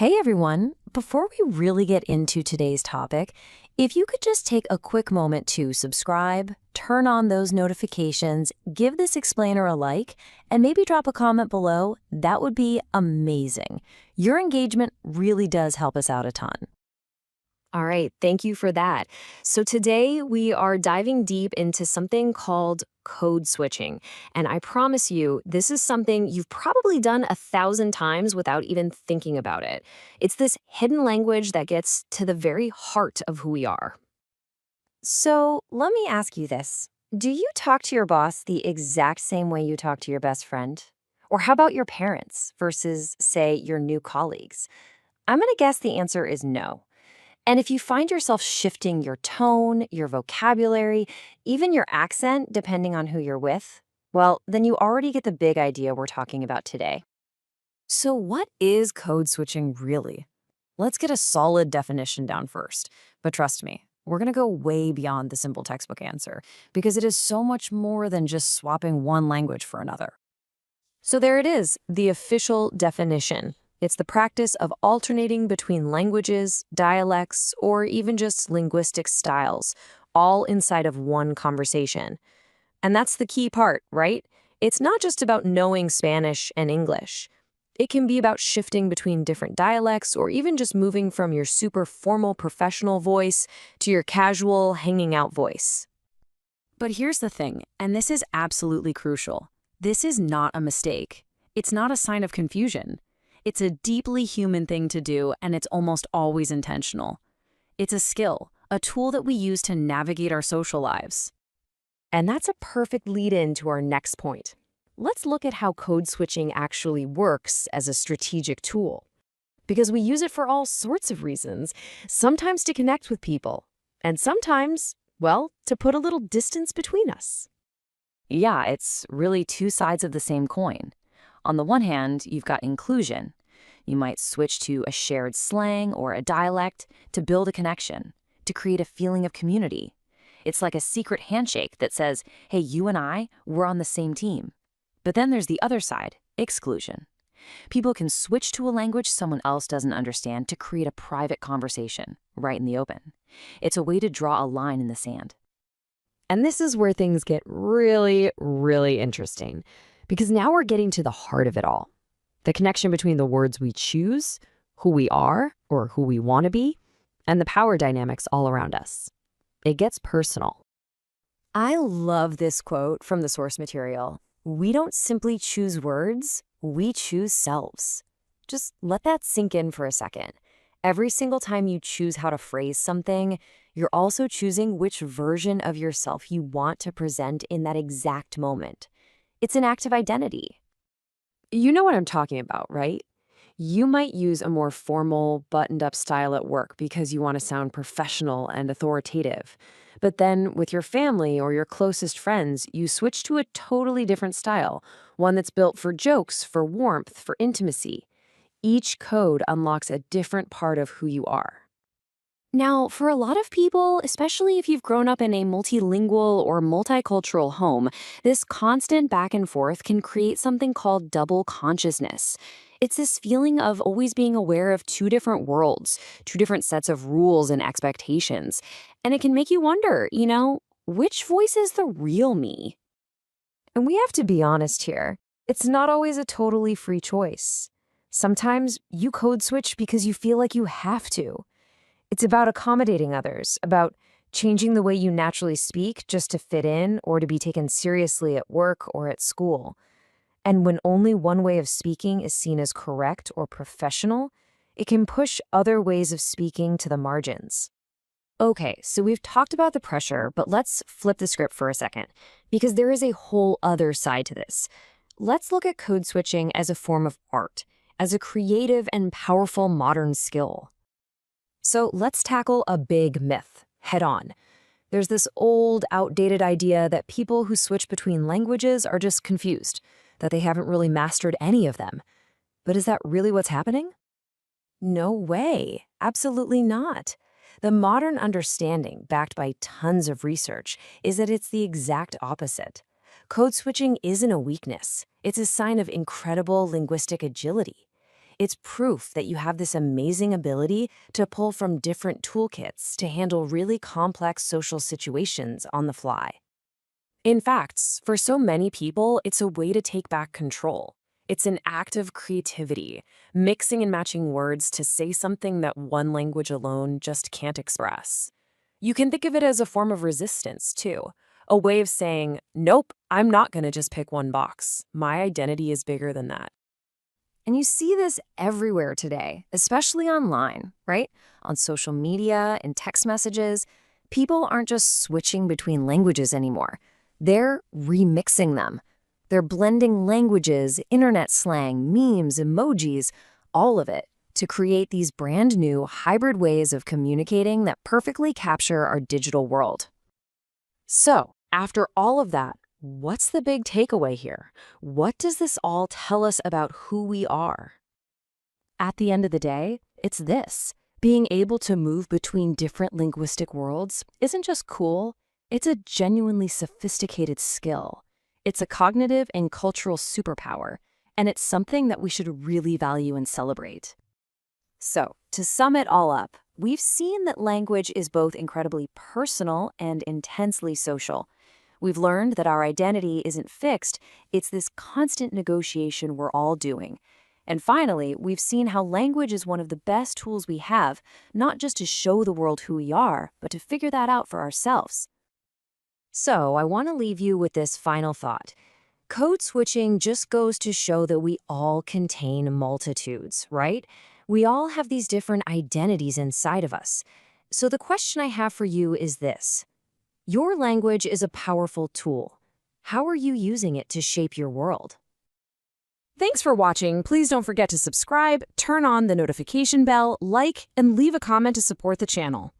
Hey everyone! Before we really get into today's topic, if you could just take a quick moment to subscribe, turn on those notifications, give this explainer a like, and maybe drop a comment below, that would be amazing. Your engagement really does help us out a ton. All right, thank you for that. So today we are diving deep into something called code switching. And I promise you, this is something you've probably done 1,000 times without even thinking about it. It's this hidden language that gets to the very heart of who we are. So let me ask you this. Do you talk to your boss the exact same way you talk to your best friend? Or how about your parents versus, say, your new colleagues? I'm going to guess the answer is no. And if you find yourself shifting your tone, your vocabulary, even your accent, depending on who you're with, well, then you already get the big idea we're talking about today. So what is code switching really? Let's get a solid definition down first. But trust me, we're going to go way beyond the simple textbook answer because it is so much more than just swapping one language for another. So there it is, the official definition. It's the practice of alternating between languages, dialects, or even just linguistic styles, all inside of one conversation. And that's the key part, right? It's not just about knowing Spanish and English. It can be about shifting between different dialects or even just moving from your super formal professional voice to your casual hanging out voice. But here's the thing, and this is absolutely crucial. This is not a mistake. It's not a sign of confusion. It's a deeply human thing to do, and it's almost always intentional. It's a skill, a tool that we use to navigate our social lives. And that's a perfect lead-in to our next point. Let's look at how code switching actually works as a strategic tool. Because we use it for all sorts of reasons, sometimes to connect with people, and sometimes, well, to put a little distance between us. Yeah, it's really two sides of the same coin. On the one hand, you've got inclusion. You might switch to a shared slang or a dialect to build a connection, to create a feeling of community. It's like a secret handshake that says, hey, you and I, we're on the same team. But then there's the other side, exclusion. People can switch to a language someone else doesn't understand to create a private conversation, right in the open. It's a way to draw a line in the sand. And this is where things get really, really interesting. Because now we're getting to the heart of it all. The connection between the words we choose, who we are, or who we want to be, and the power dynamics all around us. It gets personal. I love this quote from the source material. We don't simply choose words, we choose selves. Just let that sink in for a second. Every single time you choose how to phrase something, you're also choosing which version of yourself you want to present in that exact moment. It's an act of identity. You know what I'm talking about, right? You might use a more formal, buttoned-up style at work because you want to sound professional and authoritative. But then with your family or your closest friends, you switch to a totally different style, one that's built for jokes, for warmth, for intimacy. Each code unlocks a different part of who you are. Now, for a lot of people, especially if you've grown up in a multilingual or multicultural home, this constant back and forth can create something called double consciousness. It's this feeling of always being aware of two different worlds, two different sets of rules and expectations. And it can make you wonder, which voice is the real me? And we have to be honest here. It's not always a totally free choice. Sometimes you code switch because you feel like you have to. It's about accommodating others, about changing the way you naturally speak just to fit in or to be taken seriously at work or at school. And when only one way of speaking is seen as correct or professional, it can push other ways of speaking to the margins. Okay, so we've talked about the pressure, but let's flip the script for a second, because there is a whole other side to this. Let's look at code switching as a form of art, as a creative and powerful modern skill. So let's tackle a big myth head on. There's this old, outdated idea that people who switch between languages are just confused, that they haven't really mastered any of them. But is that really what's happening? No way. Absolutely not. The modern understanding, backed by tons of research, is that it's the exact opposite. Code switching isn't a weakness. It's a sign of incredible linguistic agility. It's proof that you have this amazing ability to pull from different toolkits to handle really complex social situations on the fly. In fact, for so many people, it's a way to take back control. It's an act of creativity, mixing and matching words to say something that one language alone just can't express. You can think of it as a form of resistance, too. A way of saying, nope, I'm not going to just pick one box. My identity is bigger than that. And you see this everywhere today, especially online, right? On social media, in text messages. People aren't just switching between languages anymore. They're remixing them. They're blending languages, internet slang, memes, emojis, all of it, to create these brand new hybrid ways of communicating that perfectly capture our digital world. So, after all of that, what's the big takeaway here? What does this all tell us about who we are? At the end of the day, it's this. Being able to move between different linguistic worlds isn't just cool, it's a genuinely sophisticated skill. It's a cognitive and cultural superpower, and it's something that we should really value and celebrate. So, to sum it all up, we've seen that language is both incredibly personal and intensely social. We've learned that our identity isn't fixed, it's this constant negotiation we're all doing. And finally, we've seen how language is one of the best tools we have, not just to show the world who we are, but to figure that out for ourselves. So, I want to leave you with this final thought. Code switching just goes to show that we all contain multitudes, right? We all have these different identities inside of us. So the question I have for you is this. Your language is a powerful tool. How are you using it to shape your world? Thanks for watching. Please don't forget to subscribe, turn on the notification bell, like, and leave a comment to support the channel.